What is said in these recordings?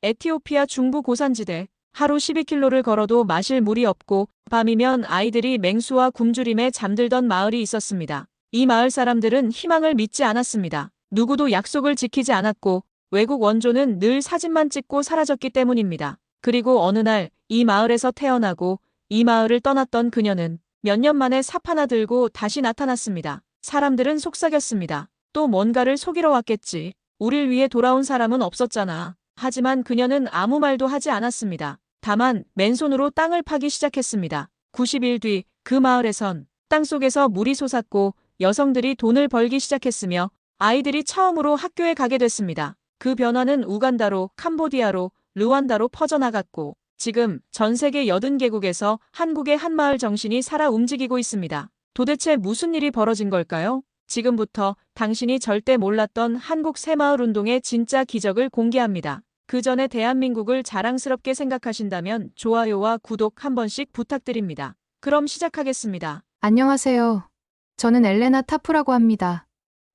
에티오피아 중부 고산지대. 하루 12km를 걸어도 마실 물이 없고 밤이면 아이들이 맹수와 굶주림에 잠들던 마을이 있었습니다. 이 마을 사람들은 희망을 믿지 않았습니다. 누구도 약속을 지키지 않았고 외국 원조는 늘 사진만 찍고 사라졌기 때문입니다. 그리고 어느 날 이 마을에서 태어나고 이 마을을 떠났던 그녀는 몇 년 만에 삽 하나 들고 다시 나타났습니다. 사람들은 속삭였습니다. 또 뭔가를 속이러 왔겠지. 우릴 위해 돌아온 사람은 없었잖아. 하지만 그녀는 아무 말도 하지 않았습니다. 다만 맨손으로 땅을 파기 시작했습니다. 90일 뒤 그 마을에선 땅속에서 물이 솟았고 여성들이 돈을 벌기 시작했으며 아이들이 처음으로 학교에 가게 됐습니다. 그 변화는 우간다로, 캄보디아로, 르완다로 퍼져나갔고 지금 전 세계 80개국에서 한국의 한마을 정신이 살아 움직이고 있습니다. 도대체 무슨 일이 벌어진 걸까요? 지금부터 당신이 절대 몰랐던 한국 새마을 운동의 진짜 기적을 공개합니다. 그 전에 대한민국을 자랑스럽게 생각하신다면 좋아요와 구독 한 번씩 부탁드립니다. 그럼 시작하겠습니다. 안녕하세요. 저는 엘레나 타프라고 합니다.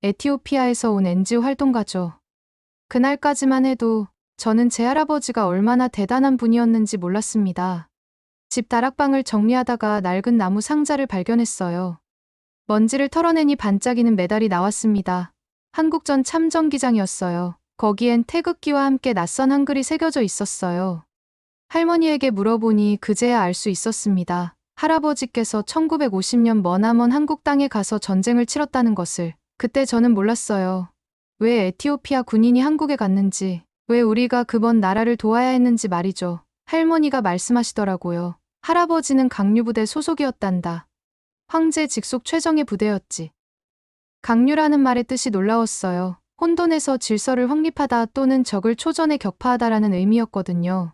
에티오피아에서 온 NGO 활동가죠. 그날까지만 해도 저는 제 할아버지가 얼마나 대단한 분이었는지 몰랐습니다. 집 다락방을 정리하다가 낡은 나무 상자를 발견했어요. 먼지를 털어내니 반짝이는 메달이 나왔습니다. 한국전 참전기장이었어요. 거기엔 태극기와 함께 낯선 한글이 새겨져 있었어요. 할머니에게 물어보니 그제야 알 수 있었습니다. 할아버지께서 1950년 머나먼 한국 땅에 가서 전쟁을 치렀다는 것을. 그때 저는 몰랐어요. 왜 에티오피아 군인이 한국에 갔는지, 왜 우리가 그번 나라를 도와야 했는지 말이죠. 할머니가 말씀하시더라고요. 할아버지는 강류부대 소속이었단다. 황제 직속 최정예 부대였지. 강류라는 말의 뜻이 놀라웠어요. 혼돈에서 질서를 확립하다 또는 적을 초전에 격파하다라는 의미였거든요.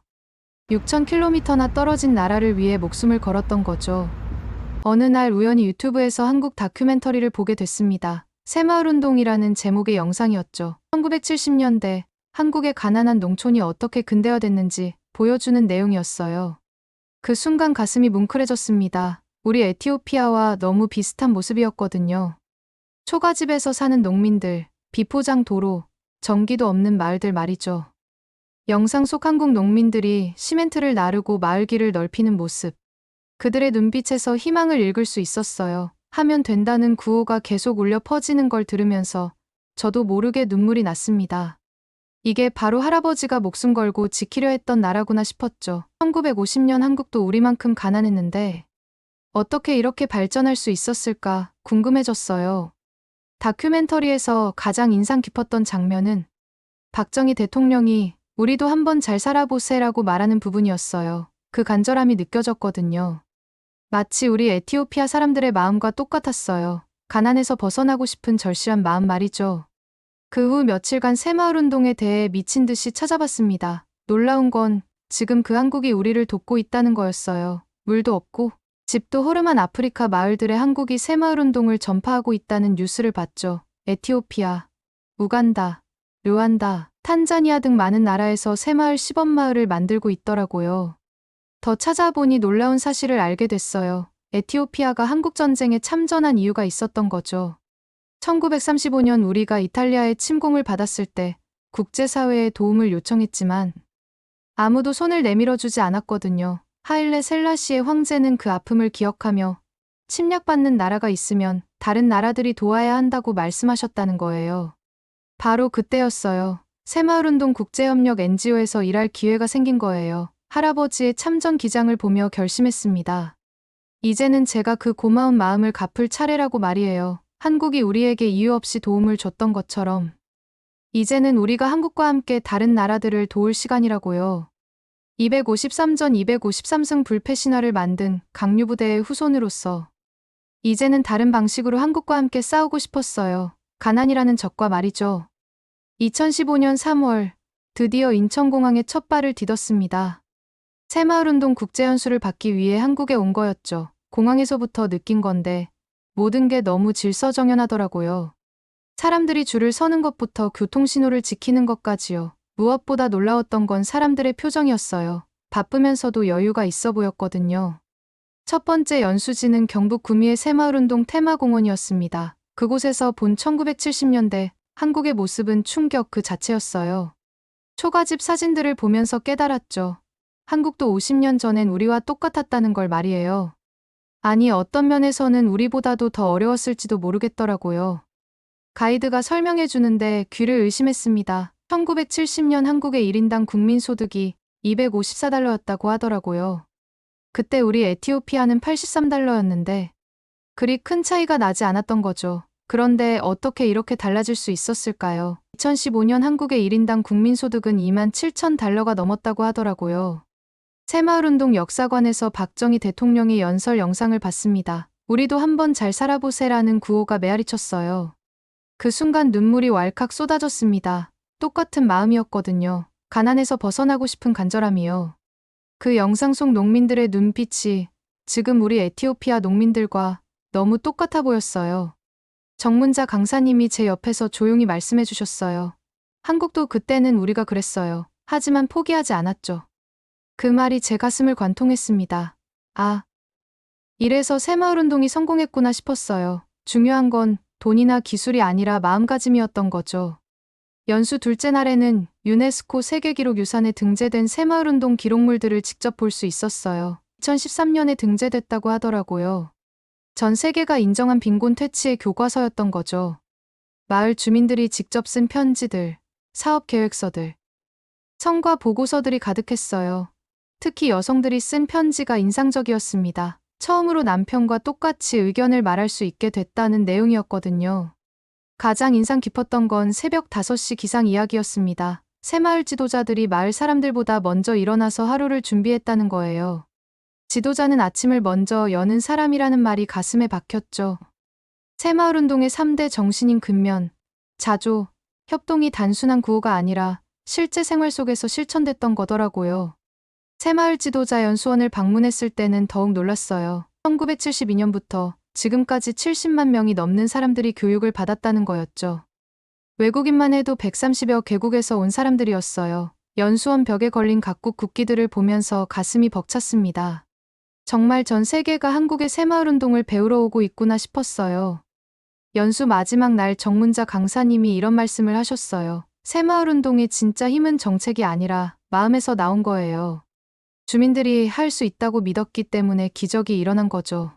6,000km나 떨어진 나라를 위해 목숨을 걸었던 거죠. 어느 날 우연히 유튜브에서 한국 다큐멘터리를 보게 됐습니다. 새마을운동이라는 제목의 영상이었죠. 1970년대 한국의 가난한 농촌이 어떻게 근대화됐는지 보여주는 내용이었어요. 그 순간 가슴이 뭉클해졌습니다. 우리 에티오피아와 너무 비슷한 모습이었거든요. 초가집에서 사는 농민들, 비포장 도로, 전기도 없는 마을들 말이죠. 영상 속 한국 농민들이 시멘트를 나르고 마을길을 넓히는 모습. 그들의 눈빛에서 희망을 읽을 수 있었어요. 하면 된다는 구호가 계속 울려 퍼지는 걸 들으면서 저도 모르게 눈물이 났습니다. 이게 바로 할아버지가 목숨 걸고 지키려 했던 나라구나 싶었죠. 1950년 한국도 우리만큼 가난했는데 어떻게 이렇게 발전할 수 있었을까 궁금해졌어요. 다큐멘터리에서 가장 인상 깊었던 장면은 박정희 대통령이 우리도 한번 잘 살아보세라고 말하는 부분이었어요. 그 간절함이 느껴졌거든요. 마치 우리 에티오피아 사람들의 마음과 똑같았어요. 가난에서 벗어나고 싶은 절실한 마음 말이죠. 그 후 며칠간 새마을운동에 대해 미친 듯이 찾아봤습니다. 놀라운 건 지금 그 한국이 우리를 돕고 있다는 거였어요. 물도 없고 집도 허름한 아프리카 마을들의 한국이 새마을운동을 전파하고 있다는 뉴스를 봤죠. 에티오피아, 우간다, 르완다, 탄자니아 등 많은 나라에서 새마을 시범마을을 만들고 있더라고요. 더 찾아보니 놀라운 사실을 알게 됐어요. 에티오피아가 한국전쟁에 참전한 이유가 있었던 거죠. 1935년 우리가 이탈리아의 침공을 받았을 때 국제사회에 도움을 요청했지만 아무도 손을 내밀어주지 않았거든요. 하일레 셀라시의 황제는 그 아픔을 기억하며 침략받는 나라가 있으면 다른 나라들이 도와야 한다고 말씀하셨다는 거예요. 바로 그때였어요. 새마을운동 국제협력 NGO에서 일할 기회가 생긴 거예요. 할아버지의 참전 기장을 보며 결심했습니다. 이제는 제가 그 고마운 마음을 갚을 차례라고 말이에요. 한국이 우리에게 이유 없이 도움을 줬던 것처럼 이제는 우리가 한국과 함께 다른 나라들을 도울 시간이라고요. 253전 253승 불패 신화를 만든 강류부대의 후손으로서 이제는 다른 방식으로 한국과 함께 싸우고 싶었어요. 가난이라는 적과 말이죠. 2015년 3월 드디어 인천공항에 첫 발을 디뎠습니다. 새마을운동 국제연수를 받기 위해 한국에 온 거였죠. 공항에서부터 느낀 건데 모든 게 너무 질서정연하더라고요. 사람들이 줄을 서는 것부터 교통신호를 지키는 것까지요. 무엇보다 놀라웠던 건 사람들의 표정이었어요. 바쁘면서도 여유가 있어 보였거든요. 첫 번째 연수지는 경북 구미의 새마을운동 테마공원이었습니다. 그곳에서 본 1970년대 한국의 모습은 충격 그 자체였어요. 초가집 사진들을 보면서 깨달았죠. 한국도 50년 전엔 우리와 똑같았다는 걸 말이에요. 아니, 어떤 면에서는 우리보다도 더 어려웠을지도 모르겠더라고요. 가이드가 설명해 주는데 귀를 의심했습니다. 1970년 한국의 1인당 국민소득이 254달러였다고 하더라고요. 그때 우리 에티오피아는 83달러였는데 그리 큰 차이가 나지 않았던 거죠. 그런데 어떻게 이렇게 달라질 수 있었을까요? 2015년 한국의 1인당 국민소득은 27,000달러가 넘었다고 하더라고요. 새마을운동 역사관에서 박정희 대통령의 연설 영상을 봤습니다. 우리도 한번 잘 살아보세라는 구호가 메아리쳤어요. 그 순간 눈물이 왈칵 쏟아졌습니다. 똑같은 마음이었거든요. 가난에서 벗어나고 싶은 간절함이요. 그 영상 속 농민들의 눈빛이 지금 우리 에티오피아 농민들과 너무 똑같아 보였어요. 정문자 강사님이 제 옆에서 조용히 말씀해 주셨어요. 한국도 그때는 우리가 그랬어요. 하지만 포기하지 않았죠. 그 말이 제 가슴을 관통했습니다. 아, 이래서 새마을운동이 성공했구나 싶었어요. 중요한 건 돈이나 기술이 아니라 마음가짐이었던 거죠. 연수 둘째 날에는 유네스코 세계기록유산에 등재된 새마을운동 기록물들을 직접 볼 수 있었어요. 2013년에 등재됐다고 하더라고요. 전 세계가 인정한 빈곤 퇴치의 교과서였던 거죠. 마을 주민들이 직접 쓴 편지들, 사업 계획서들, 성과 보고서들이 가득했어요. 특히 여성들이 쓴 편지가 인상적이었습니다. 처음으로 남편과 똑같이 의견을 말할 수 있게 됐다는 내용이었거든요. 가장 인상 깊었던 건 새벽 5시 기상 이야기였습니다. 새마을 지도자들이 마을 사람들보다 먼저 일어나서 하루를 준비했다는 거예요. 지도자는 아침을 먼저 여는 사람이라는 말이 가슴에 박혔죠. 새마을운동의 3대 정신인 근면, 자조, 협동이 단순한 구호가 아니라 실제 생활 속에서 실천됐던 거더라고요. 새마을 지도자 연수원을 방문했을 때는 더욱 놀랐어요. 1972년부터 지금까지 70만 명이 넘는 사람들이 교육을 받았다는 거였죠. 외국인만 해도 130여 개국에서 온 사람들이었어요. 연수원 벽에 걸린 각국 국기들을 보면서 가슴이 벅찼습니다. 정말 전 세계가 한국의 새마을운동을 배우러 오고 있구나 싶었어요. 연수 마지막 날 정문자 강사님이 이런 말씀을 하셨어요. 새마을운동의 진짜 힘은 정책이 아니라 마음에서 나온 거예요. 주민들이 할 수 있다고 믿었기 때문에 기적이 일어난 거죠.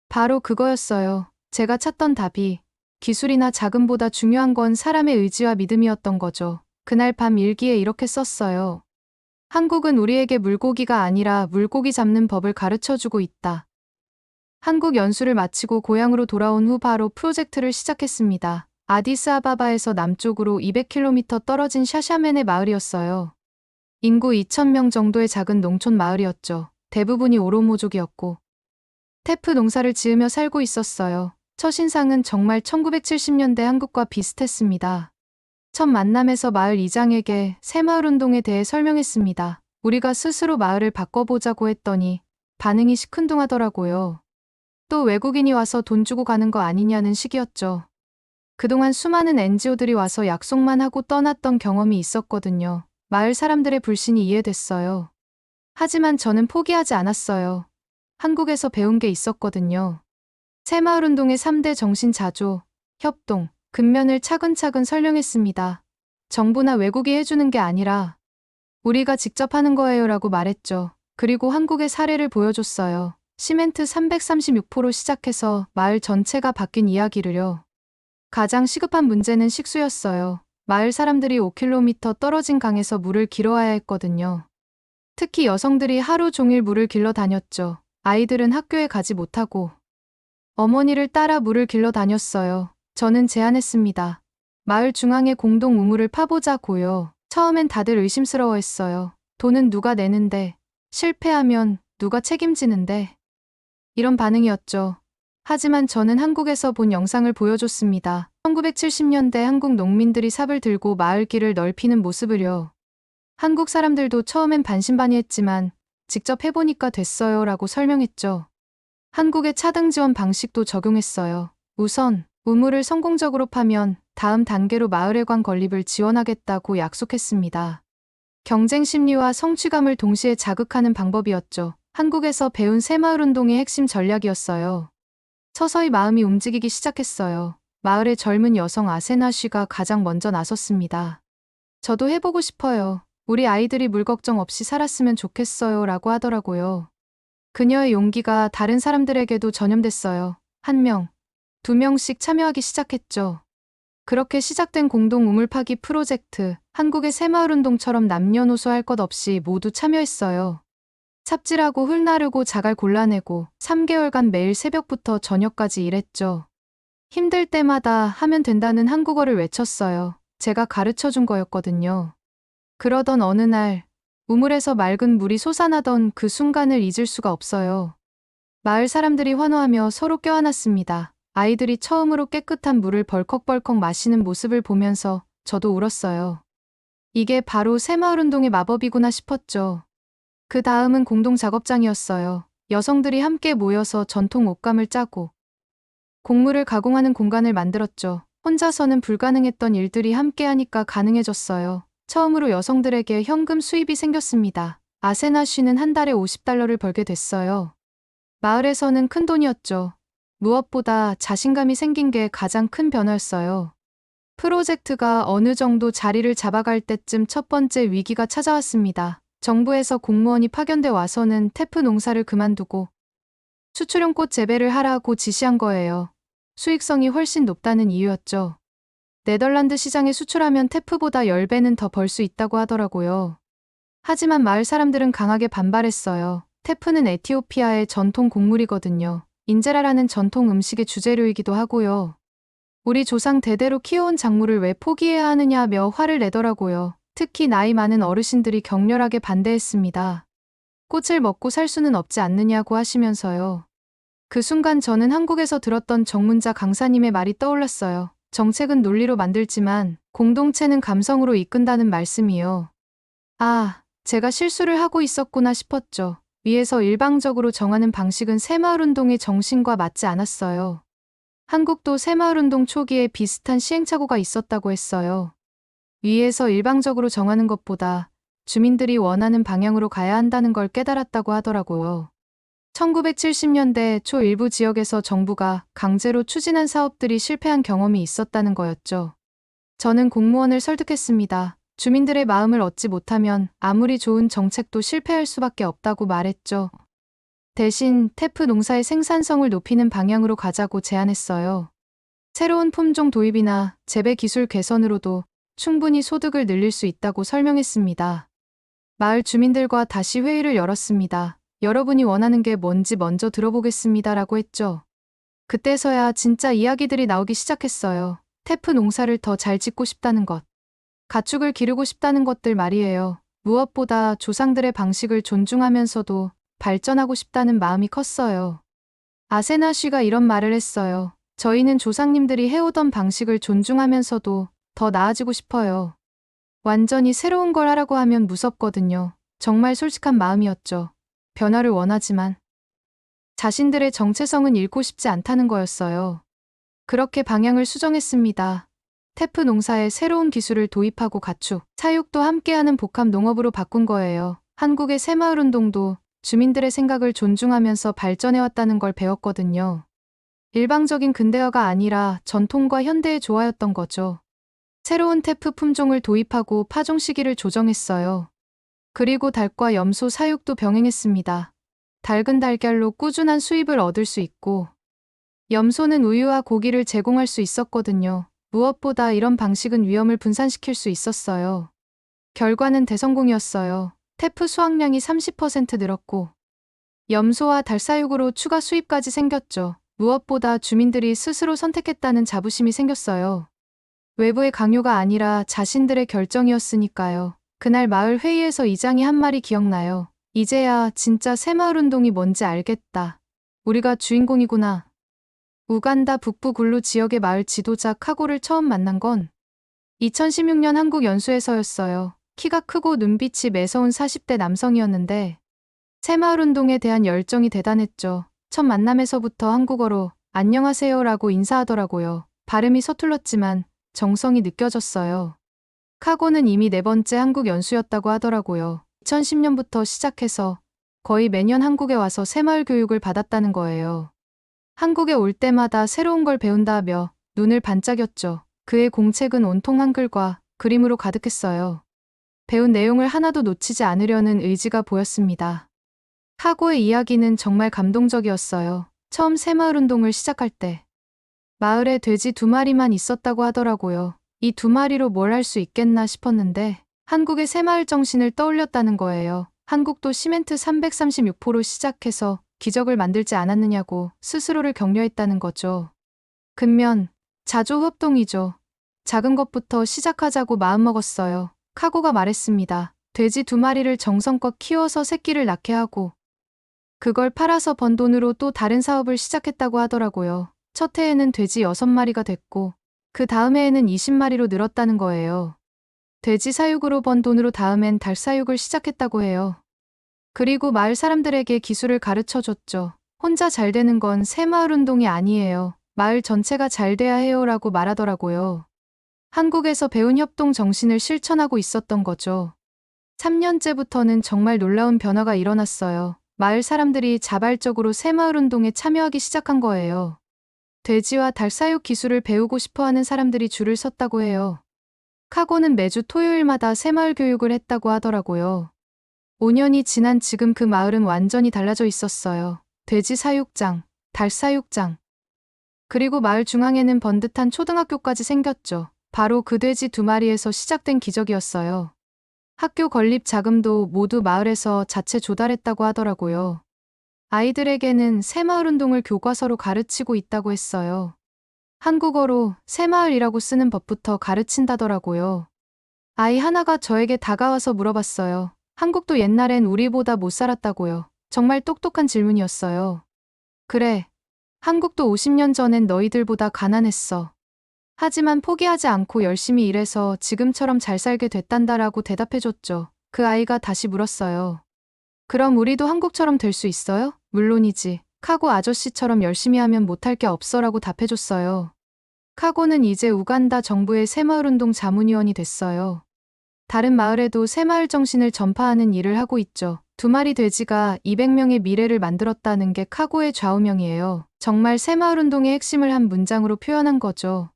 바로 그거였어요. 제가 찾던 답이 기술이나 자금보다 중요한 건 사람의 의지와 믿음이었던 거죠. 그날 밤 일기에 이렇게 썼어요. 한국은 우리에게 물고기가 아니라 물고기 잡는 법을 가르쳐주고 있다. 한국 연수를 마치고 고향으로 돌아온 후 바로 프로젝트를 시작했습니다. 아디스아바바에서 남쪽으로 200km 떨어진 샤샤멘의 마을이었어요. 인구 2,000명 정도의 작은 농촌 마을이었죠. 대부분이 오로모족이었고 테프 농사를 지으며 살고 있었어요. 첫인상은 정말 1970년대 한국과 비슷했습니다. 첫 만남에서 마을 이장에게 새마을운동에 대해 설명했습니다. 우리가 스스로 마을을 바꿔보자고 했더니 반응이 시큰둥하더라고요. 또 외국인이 와서 돈 주고 가는 거 아니냐는 식이었죠. 그동안 수많은 NGO들이 와서 약속만 하고 떠났던 경험이 있었거든요. 마을 사람들의 불신이 이해됐어요. 하지만 저는 포기하지 않았어요. 한국에서 배운 게 있었거든요. 새마을운동의 3대 정신 자조, 협동, 근면을 차근차근 설명했습니다. 정부나 외국이 해주는 게 아니라 우리가 직접 하는 거예요라고 말했죠. 그리고 한국의 사례를 보여줬어요. 시멘트 336포로 시작해서 마을 전체가 바뀐 이야기를요. 가장 시급한 문제는 식수였어요. 마을 사람들이 5km 떨어진 강에서 물을 길어와야 했거든요. 특히 여성들이 하루 종일 물을 길러 다녔죠. 아이들은 학교에 가지 못하고 어머니를 따라 물을 길러 다녔어요. 저는 제안했습니다. 마을 중앙에 공동 우물을 파보자고요. 처음엔 다들 의심스러워했어요. 돈은 누가 내는데, 실패하면 누가 책임지는데. 이런 반응이었죠. 하지만 저는 한국에서 본 영상을 보여줬습니다. 1970년대 한국 농민들이 삽을 들고 마을길을 넓히는 모습을요. 한국 사람들도 처음엔 반신반의했지만 직접 해보니까 됐어요 라고 설명했죠. 한국의 차등 지원 방식도 적용했어요. 우선 우물을 성공적으로 파면 다음 단계로 마을회관 건립을 지원하겠다고 약속했습니다. 경쟁 심리와 성취감을 동시에 자극하는 방법이었죠. 한국에서 배운 새마을운동의 핵심 전략이었어요. 서서히 마음이 움직이기 시작했어요. 마을의 젊은 여성 아세나 씨가 가장 먼저 나섰습니다. 저도 해보고 싶어요. 우리 아이들이 물 걱정 없이 살았으면 좋겠어요. 라고 하더라고요. 그녀의 용기가 다른 사람들에게도 전염됐어요. 한 명, 두 명씩 참여하기 시작했죠. 그렇게 시작된 공동 우물 파기 프로젝트, 한국의 새마을운동처럼 남녀노소 할 것 없이 모두 참여했어요. 삽질하고 흙 나르고 자갈 골라내고 3개월간 매일 새벽부터 저녁까지 일했죠. 힘들 때마다 하면 된다는 한국어를 외쳤어요. 제가 가르쳐 준 거였거든요. 그러던 어느 날, 우물에서 맑은 물이 솟아나던 그 순간을 잊을 수가 없어요. 마을 사람들이 환호하며 서로 껴안았습니다. 아이들이 처음으로 깨끗한 물을 벌컥벌컥 마시는 모습을 보면서 저도 울었어요. 이게 바로 새마을운동의 마법이구나 싶었죠. 그 다음은 공동 작업장이었어요. 여성들이 함께 모여서 전통 옷감을 짜고 곡물을 가공하는 공간을 만들었죠. 혼자서는 불가능했던 일들이 함께 하니까 가능해졌어요. 처음으로 여성들에게 현금 수입이 생겼습니다. 아세나 씨는 한 달에 $50를 벌게 됐어요. 마을에서는 큰 돈이었죠. 무엇보다 자신감이 생긴 게 가장 큰 변화였어요. 프로젝트가 어느 정도 자리를 잡아갈 때쯤 첫 번째 위기가 찾아왔습니다. 정부에서 공무원이 파견돼 와서는 테프 농사를 그만두고 수출용 꽃 재배를 하라고 지시한 거예요. 수익성이 훨씬 높다는 이유였죠. 네덜란드 시장에 수출하면 테프보다 10배는 더 벌 수 있다고 하더라고요. 하지만 마을 사람들은 강하게 반발했어요. 테프는 에티오피아의 전통 곡물이거든요. 인제라라는 전통 음식의 주재료이기도 하고요. 우리 조상 대대로 키워온 작물을 왜 포기해야 하느냐며 화를 내더라고요. 특히 나이 많은 어르신들이 격렬하게 반대했습니다. 꽃을 먹고 살 수는 없지 않느냐고 하시면서요. 그 순간 저는 한국에서 들었던 정문자 강사님의 말이 떠올랐어요. 정책은 논리로 만들지만 공동체는 감성으로 이끈다는 말씀이요. 아, 제가 실수를 하고 있었구나 싶었죠. 위에서 일방적으로 정하는 방식은 새마을운동의 정신과 맞지 않았어요. 한국도 새마을운동 초기에 비슷한 시행착오가 있었다고 했어요. 위에서 일방적으로 정하는 것보다 주민들이 원하는 방향으로 가야 한다는 걸 깨달았다고 하더라고요. 1970년대 초 일부 지역에서 정부가 강제로 추진한 사업들이 실패한 경험이 있었다는 거였죠. 저는 공무원을 설득했습니다. 주민들의 마음을 얻지 못하면 아무리 좋은 정책도 실패할 수밖에 없다고 말했죠. 대신 테프 농사의 생산성을 높이는 방향으로 가자고 제안했어요. 새로운 품종 도입이나 재배 기술 개선으로도 충분히 소득을 늘릴 수 있다고 설명했습니다. 마을 주민들과 다시 회의를 열었습니다. 여러분이 원하는 게 뭔지 먼저 들어보겠습니다라고 했죠. 그때서야 진짜 이야기들이 나오기 시작했어요. 테프 농사를 더 잘 짓고 싶다는 것, 가축을 기르고 싶다는 것들 말이에요. 무엇보다 조상들의 방식을 존중하면서도 발전하고 싶다는 마음이 컸어요. 아세나 씨가 이런 말을 했어요. 저희는 조상님들이 해오던 방식을 존중하면서도 더 나아지고 싶어요. 완전히 새로운 걸 하라고 하면 무섭거든요. 정말 솔직한 마음이었죠. 변화를 원하지만 자신들의 정체성은 잃고 싶지 않다는 거였어요. 그렇게 방향을 수정했습니다. 테프 농사에 새로운 기술을 도입하고 가축, 사육도 함께하는 복합 농업으로 바꾼 거예요. 한국의 새마을운동도 주민들의 생각을 존중하면서 발전해왔다는 걸 배웠거든요. 일방적인 근대화가 아니라 전통과 현대의 조화였던 거죠. 새로운 테프 품종을 도입하고 파종 시기를 조정했어요. 그리고 닭과 염소 사육도 병행했습니다. 닭은 달걀로 꾸준한 수입을 얻을 수 있고 염소는 우유와 고기를 제공할 수 있었거든요. 무엇보다 이런 방식은 위험을 분산시킬 수 있었어요. 결과는 대성공이었어요. 테프 수확량이 30% 늘었고 염소와 닭 사육으로 추가 수입까지 생겼죠. 무엇보다 주민들이 스스로 선택했다는 자부심이 생겼어요. 외부의 강요가 아니라 자신들의 결정이었으니까요. 그날 마을 회의에서 이장이 한 말이 기억나요. 이제야 진짜 새마을운동이 뭔지 알겠다. 우리가 주인공이구나. 우간다 북부 굴루 지역의 마을 지도자 카고를 처음 만난 건 2016년 한국 연수에서였어요. 키가 크고 눈빛이 매서운 40대 남성이었는데 새마을운동에 대한 열정이 대단했죠. 첫 만남에서부터 한국어로 안녕하세요라고 인사하더라고요. 발음이 서툴렀지만 정성이 느껴졌어요. 카고는 이미 4번째 한국 연수였다고 하더라고요. 2010년부터 시작해서 거의 매년 한국에 와서 새마을 교육을 받았다는 거예요. 한국에 올 때마다 새로운 걸 배운다며 눈을 반짝였죠. 그의 공책은 온통 한글과 그림으로 가득했어요. 배운 내용을 하나도 놓치지 않으려는 의지가 보였습니다. 카고의 이야기는 정말 감동적이었어요. 처음 새마을 운동을 시작할 때 마을에 돼지 2마리만 있었다고 하더라고요. 이 2마리로 뭘 할 수 있겠나 싶었는데 한국의 새마을 정신을 떠올렸다는 거예요. 한국도 시멘트 336포로 시작해서 기적을 만들지 않았느냐고 스스로를 격려했다는 거죠. 근면 자조협동이죠. 작은 것부터 시작하자고 마음먹었어요. 카고가 말했습니다. 돼지 2마리를 정성껏 키워서 새끼를 낳게 하고 그걸 팔아서 번 돈으로 또 다른 사업을 시작했다고 하더라고요. 첫 해에는 돼지 6마리가 됐고 그 다음 해에는 20마리로 늘었다는 거예요. 돼지 사육으로 번 돈으로 다음엔 닭 사육을 시작했다고 해요. 그리고 마을 사람들에게 기술을 가르쳐 줬죠. 혼자 잘 되는 건 새마을 운동이 아니에요. 마을 전체가 잘 돼야 해요라고 말하더라고요. 한국에서 배운 협동 정신을 실천하고 있었던 거죠. 3년째부터는 정말 놀라운 변화가 일어났어요. 마을 사람들이 자발적으로 새마을 운동에 참여하기 시작한 거예요. 돼지와 닭 사육 기술을 배우고 싶어 하는 사람들이 줄을 섰다고 해요. 카고는 매주 토요일마다 새마을 교육을 했다고 하더라고요. 5년이 지난 지금 그 마을은 완전히 달라져 있었어요. 돼지 사육장, 닭 사육장. 그리고 마을 중앙에는 번듯한 초등학교까지 생겼죠. 바로 그 돼지 2마리에서 시작된 기적이었어요. 학교 건립 자금도 모두 마을에서 자체 조달했다고 하더라고요. 아이들에게는 새마을 운동을 교과서로 가르치고 있다고 했어요. 한국어로 새마을이라고 쓰는 법부터 가르친다더라고요. 아이 하나가 저에게 다가와서 물어봤어요. 한국도 옛날엔 우리보다 못 살았다고요. 정말 똑똑한 질문이었어요. 그래. 한국도 50년 전엔 너희들보다 가난했어. 하지만 포기하지 않고 열심히 일해서 지금처럼 잘 살게 됐단다라고 대답해줬죠. 그 아이가 다시 물었어요. 그럼 우리도 한국처럼 될 수 있어요? 물론이지. 카고 아저씨처럼 열심히 하면 못할 게 없어라고 답해줬어요. 카고는 이제 우간다 정부의 새마을운동 자문위원이 됐어요. 다른 마을에도 새마을 정신을 전파하는 일을 하고 있죠. 2마리 돼지가 200명의 미래를 만들었다는 게 카고의 좌우명이에요. 정말 새마을운동의 핵심을 한 문장으로 표현한 거죠.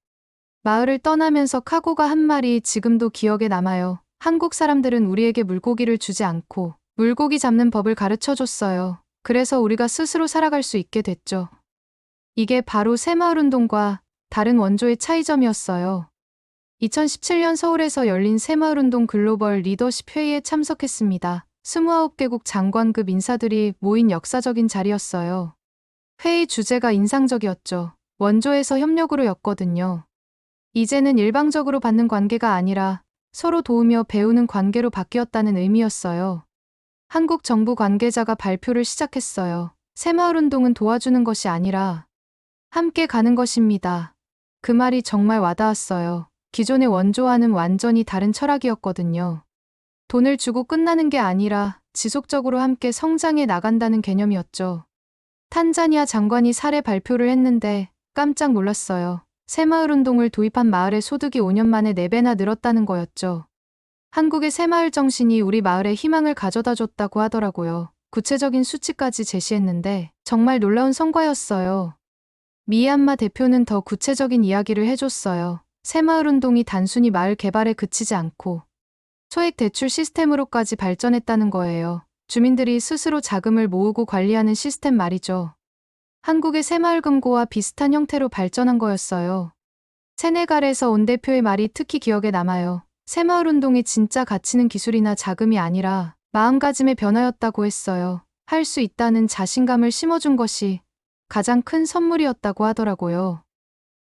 마을을 떠나면서 카고가 한 말이 지금도 기억에 남아요. 한국 사람들은 우리에게 물고기를 주지 않고 물고기 잡는 법을 가르쳐줬어요. 그래서 우리가 스스로 살아갈 수 있게 됐죠. 이게 바로 새마을운동과 다른 원조의 차이점이었어요. 2017년 서울에서 열린 새마을운동 글로벌 리더십 회의에 참석했습니다. 29개국 장관급 인사들이 모인 역사적인 자리였어요. 회의 주제가 인상적이었죠. 원조에서 협력으로 였거든요. 이제는 일방적으로 받는 관계가 아니라 서로 도우며 배우는 관계로 바뀌었다는 의미였어요. 한국 정부 관계자가 발표를 시작했어요. 새마을운동은 도와주는 것이 아니라 함께 가는 것입니다. 그 말이 정말 와닿았어요. 기존의 원조와는 완전히 다른 철학이었거든요. 돈을 주고 끝나는 게 아니라 지속적으로 함께 성장해 나간다는 개념이었죠. 탄자니아 장관이 사례 발표를 했는데 깜짝 놀랐어요. 새마을운동을 도입한 마을의 소득이 5년 만에 4배나 늘었다는 거였죠. 한국의 새마을 정신이 우리 마을에 희망을 가져다 줬다고 하더라고요. 구체적인 수치까지 제시했는데 정말 놀라운 성과였어요. 미얀마 대표는 더 구체적인 이야기를 해줬어요. 새마을운동이 단순히 마을 개발에 그치지 않고 소액 대출 시스템으로까지 발전했다는 거예요. 주민들이 스스로 자금을 모으고 관리하는 시스템 말이죠. 한국의 새마을금고와 비슷한 형태로 발전한 거였어요. 세네갈에서 온 대표의 말이 특히 기억에 남아요. 새마을운동의 진짜 가치는 기술이나 자금이 아니라 마음가짐의 변화였다고 했어요. 할 수 있다는 자신감을 심어준 것이 가장 큰 선물이었다고 하더라고요.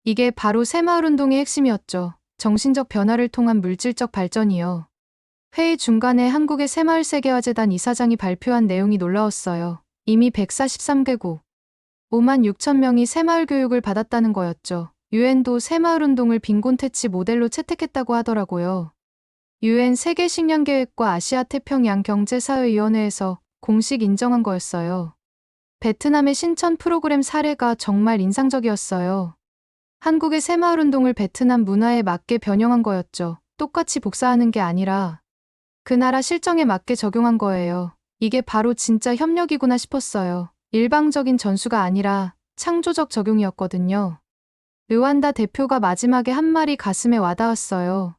이게 바로 새마을운동의 핵심이었죠. 정신적 변화를 통한 물질적 발전이요. 회의 중간에 한국의 새마을 세계화재단 이사장이 발표한 내용이 놀라웠어요. 이미 143개국, 5만 6천 명이 새마을 교육을 받았다는 거였죠. 유엔도 새마을운동을 빈곤퇴치 모델로 채택했다고 하더라고요. 유엔 세계식량계획과 아시아 태평양 경제사회위원회에서 공식 인정한 거였어요. 베트남의 신천 프로그램 사례가 정말 인상적이었어요. 한국의 새마을운동을 베트남 문화에 맞게 변형한 거였죠. 똑같이 복사하는 게 아니라 그 나라 실정에 맞게 적용한 거예요. 이게 바로 진짜 협력이구나 싶었어요. 일방적인 전수가 아니라 창조적 적용이었거든요. 르완다 대표가 마지막에 한 말이 가슴에 와닿았어요.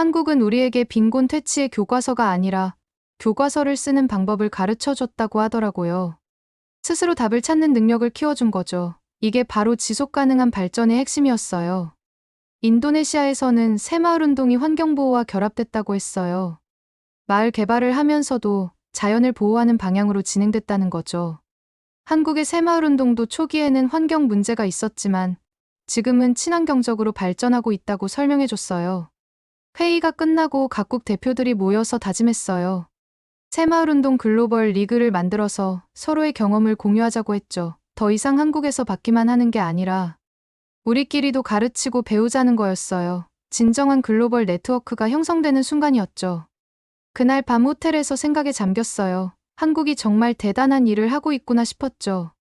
한국은 우리에게 빈곤 퇴치의 교과서가 아니라 교과서를 쓰는 방법을 가르쳐 줬다고 하더라고요. 스스로 답을 찾는 능력을 키워준 거죠. 이게 바로 지속 가능한 발전의 핵심이었어요. 인도네시아에서는 새마을 운동이 환경보호와 결합됐다고 했어요. 마을 개발을 하면서도 자연을 보호하는 방향으로 진행됐다는 거죠. 한국의 새마을 운동도 초기에는 환경 문제가 있었지만 지금은 친환경적으로 발전하고 있다고 설명해 줬어요. 회의가 끝나고 각국 대표들이 모여서 다짐했어요. 새마을 운동 글로벌 리그를 만들어서 서로의 경험을 공유하자고 했죠. 더 이상 한국에서 받기만 하는 게 아니라 우리끼리도 가르치고 배우자는 거였어요. 진정한 글로벌 네트워크가 형성되는 순간이었죠. 그날 밤 호텔에서 생각에 잠겼어요. 한국이 정말 대단한 일을 하고 있구나 싶었죠.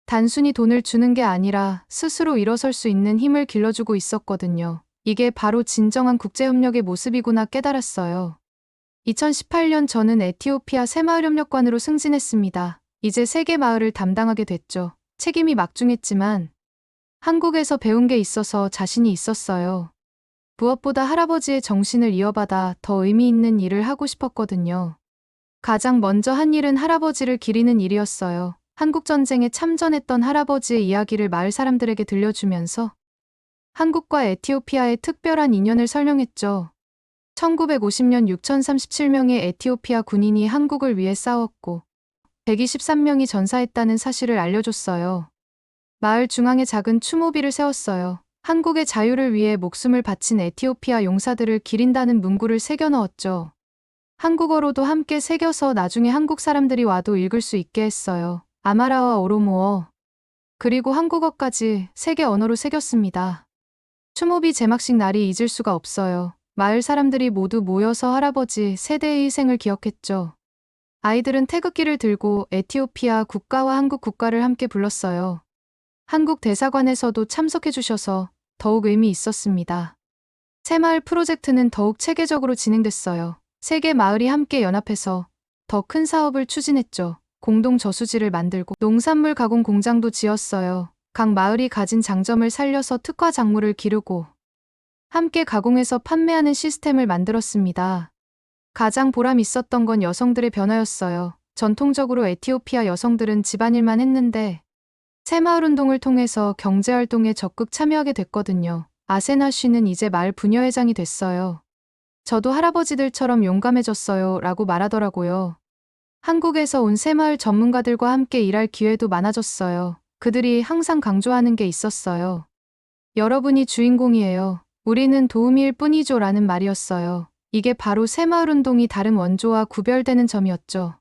단순히 돈을 주는 게 아니라 스스로 일어설 수 있는 힘을 길러주고 있었거든요. 이게 바로 진정한 국제협력의 모습이구나 깨달았어요. 2018년 저는 에티오피아 새마을협력관으로 승진했습니다. 이제 세계 마을을 담당하게 됐죠. 책임이 막중했지만 한국에서 배운 게 있어서 자신이 있었어요. 무엇보다 할아버지의 정신을 이어받아 더 의미 있는 일을 하고 싶었거든요. 가장 먼저 한 일은 할아버지를 기리는 일이었어요. 한국전쟁에 참전했던 할아버지의 이야기를 마을 사람들에게 들려주면서 한국과 에티오피아의 특별한 인연을 설명했죠. 1950년 6,037명의 에티오피아 군인이 한국을 위해 싸웠고 123명이 전사했다는 사실을 알려줬어요. 마을 중앙에 작은 추모비를 세웠어요. 한국의 자유를 위해 목숨을 바친 에티오피아 용사들을 기린다는 문구를 새겨 넣었죠. 한국어로도 함께 새겨서 나중에 한국 사람들이 와도 읽을 수 있게 했어요. 아마라와 오로모어, 그리고 한국어까지 세 개 언어로 새겼습니다. 추모비 제막식 날이 잊을 수가 없어요. 마을 사람들이 모두 모여서 할아버지 세대의 희생을 기억했죠. 아이들은 태극기를 들고 에티오피아 국가와 한국 국가를 함께 불렀어요. 한국 대사관에서도 참석해 주셔서 더욱 의미 있었습니다. 새마을 프로젝트는 더욱 체계적으로 진행됐어요. 세 개 마을이 함께 연합해서 더 큰 사업을 추진했죠. 공동 저수지를 만들고 농산물 가공 공장도 지었어요. 각 마을이 가진 장점을 살려서 특화 작물을 기르고 함께 가공해서 판매하는 시스템을 만들었습니다. 가장 보람 있었던 건 여성들의 변화였어요. 전통적으로 에티오피아 여성들은 집안일만 했는데 새마을 운동을 통해서 경제활동에 적극 참여하게 됐거든요. 아세나 씨는 이제 마을 부녀회장이 됐어요. 저도 할아버지들처럼 용감해졌어요 라고 말하더라고요. 한국에서 온 새마을 전문가들과 함께 일할 기회도 많아졌어요. 그들이 항상 강조하는 게 있었어요. 여러분이 주인공이에요. 우리는 도우미일 뿐이죠 라는 말이었어요. 이게 바로 새마을 운동이 다른 원조와 구별되는 점이었죠.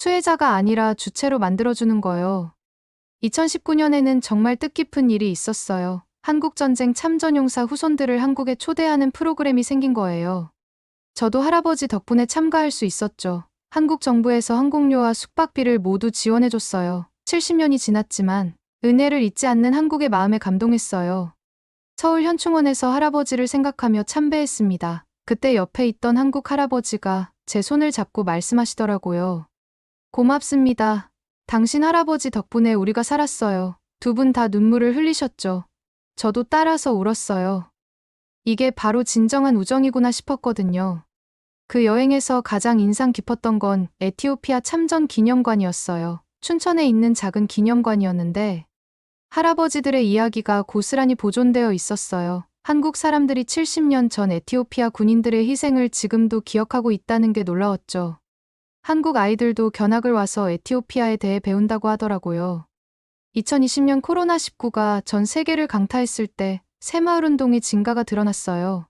수혜자가 아니라 주체로 만들어주는 거요. 2019년에는 정말 뜻깊은 일이 있었어요. 한국전쟁 참전용사 후손들을 한국에 초대하는 프로그램이 생긴 거예요. 저도 할아버지 덕분에 참가할 수 있었죠. 한국 정부에서 항공료와 숙박비를 모두 지원해줬어요. 70년이 지났지만 은혜를 잊지 않는 한국의 마음에 감동했어요. 서울 현충원에서 할아버지를 생각하며 참배했습니다. 그때 옆에 있던 한국 할아버지가 제 손을 잡고 말씀하시더라고요. 고맙습니다. 당신 할아버지 덕분에 우리가 살았어요. 두 분 다 눈물을 흘리셨죠. 저도 따라서 울었어요. 이게 바로 진정한 우정이구나 싶었거든요. 그 여행에서 가장 인상 깊었던 건 에티오피아 참전 기념관이었어요. 춘천에 있는 작은 기념관이었는데 할아버지들의 이야기가 고스란히 보존되어 있었어요. 한국 사람들이 70년 전 에티오피아 군인들의 희생을 지금도 기억하고 있다는 게 놀라웠죠. 한국 아이들도 견학을 와서 에티오피아에 대해 배운다고 하더라고요. 2020년 코로나19가 전 세계를 강타했을 때 새마을 운동의 진가가 드러났어요.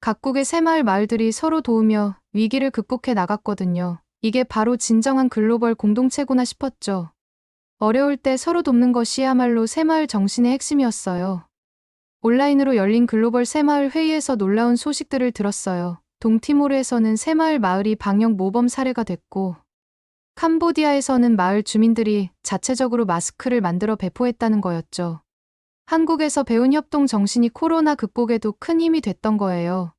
각국의 새마을 마을들이 서로 도우며 위기를 극복해 나갔거든요. 이게 바로 진정한 글로벌 공동체구나 싶었죠. 어려울 때 서로 돕는 것이야말로 새마을 정신의 핵심이었어요. 온라인으로 열린 글로벌 새마을 회의에서 놀라운 소식들을 들었어요. 동티모르에서는 새마을 마을이 방역 모범 사례가 됐고 캄보디아에서는 마을 주민들이 자체적으로 마스크를 만들어 배포했다는 거였죠. 한국에서 배운 협동 정신이 코로나 극복에도 큰 힘이 됐던 거예요.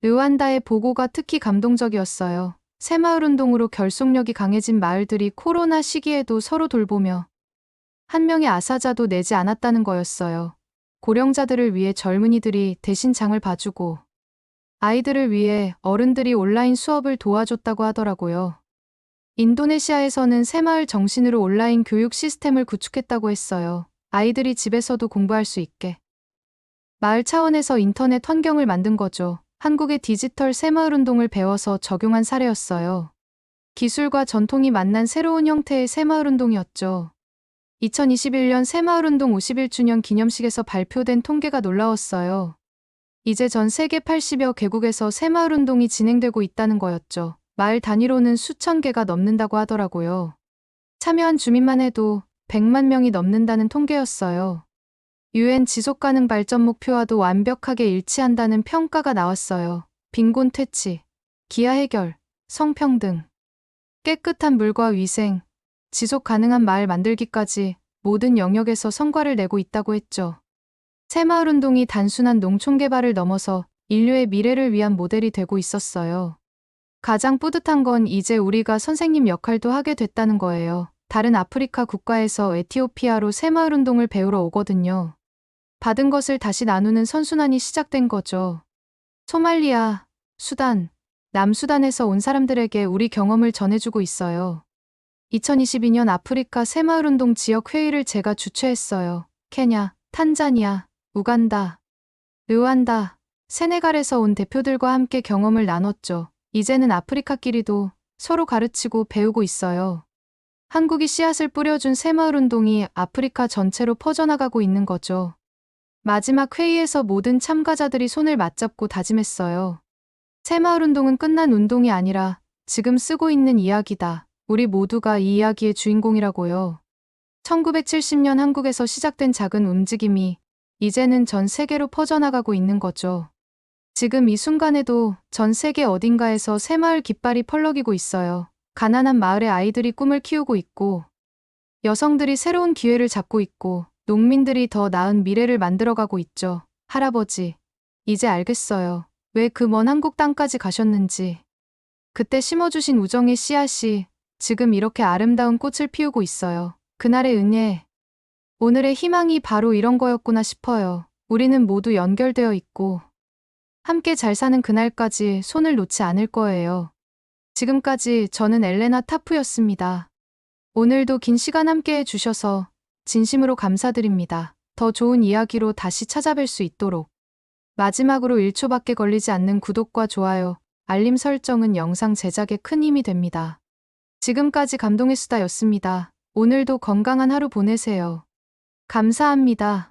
르완다의 보고가 특히 감동적이었어요. 새마을 운동으로 결속력이 강해진 마을들이 코로나 시기에도 서로 돌보며 한 명의 아사자도 내지 않았다는 거였어요. 고령자들을 위해 젊은이들이 대신 장을 봐주고 아이들을 위해 어른들이 온라인 수업을 도와줬다고 하더라고요. 인도네시아에서는 새마을 정신으로 온라인 교육 시스템을 구축했다고 했어요. 아이들이 집에서도 공부할 수 있게. 마을 차원에서 인터넷 환경을 만든 거죠. 한국의 디지털 새마을 운동을 배워서 적용한 사례였어요. 기술과 전통이 만난 새로운 형태의 새마을 운동이었죠. 2021년 새마을운동 51주년 기념식에서 발표된 통계가 놀라웠어요. 이제 전 세계 80여 개국에서 새마을운동이 진행되고 있다는 거였죠. 마을 단위로는 수천 개가 넘는다고 하더라고요. 참여한 주민만 해도 100만 명이 넘는다는 통계였어요. UN 지속가능 발전 목표와도 완벽하게 일치한다는 평가가 나왔어요. 빈곤 퇴치, 기아 해결, 성평등, 깨끗한 물과 위생, 지속 가능한 마을 만들기까지 모든 영역에서 성과를 내고 있다고 했죠. 새마을운동이 단순한 농촌 개발을 넘어서 인류의 미래를 위한 모델이 되고 있었어요. 가장 뿌듯한 건 이제 우리가 선생님 역할도 하게 됐다는 거예요. 다른 아프리카 국가에서 에티오피아로 새마을운동을 배우러 오거든요. 받은 것을 다시 나누는 선순환이 시작된 거죠. 소말리아, 수단, 남수단에서 온 사람들에게 우리 경험을 전해주고 있어요. 2022년 아프리카 새마을운동 지역회의를 제가 주최했어요. 케냐, 탄자니아, 우간다, 르완다, 세네갈에서 온 대표들과 함께 경험을 나눴죠. 이제는 아프리카끼리도 서로 가르치고 배우고 있어요. 한국이 씨앗을 뿌려준 새마을운동이 아프리카 전체로 퍼져나가고 있는 거죠. 마지막 회의에서 모든 참가자들이 손을 맞잡고 다짐했어요. 새마을운동은 끝난 운동이 아니라 지금 쓰고 있는 이야기다. 우리 모두가 이 이야기의 주인공이라고요. 1970년 한국에서 시작된 작은 움직임이 이제는 전 세계로 퍼져나가고 있는 거죠. 지금 이 순간에도 전 세계 어딘가에서 새마을 깃발이 펄럭이고 있어요. 가난한 마을의 아이들이 꿈을 키우고 있고, 여성들이 새로운 기회를 잡고 있고, 농민들이 더 나은 미래를 만들어가고 있죠. 할아버지, 이제 알겠어요. 왜 그 먼 한국 땅까지 가셨는지. 그때 심어주신 우정의 씨앗이 지금 이렇게 아름다운 꽃을 피우고 있어요. 그날의 은혜, 오늘의 희망이 바로 이런 거였구나 싶어요. 우리는 모두 연결되어 있고 함께 잘 사는 그날까지 손을 놓지 않을 거예요. 지금까지 저는 엘레나 타프였습니다. 오늘도 긴 시간 함께 해주셔서 진심으로 감사드립니다. 더 좋은 이야기로 다시 찾아뵐 수 있도록 마지막으로 1초밖에 걸리지 않는 구독과 좋아요, 알림 설정은 영상 제작에 큰 힘이 됩니다. 지금까지 감동의 수다였습니다. 오늘도 건강한 하루 보내세요. 감사합니다.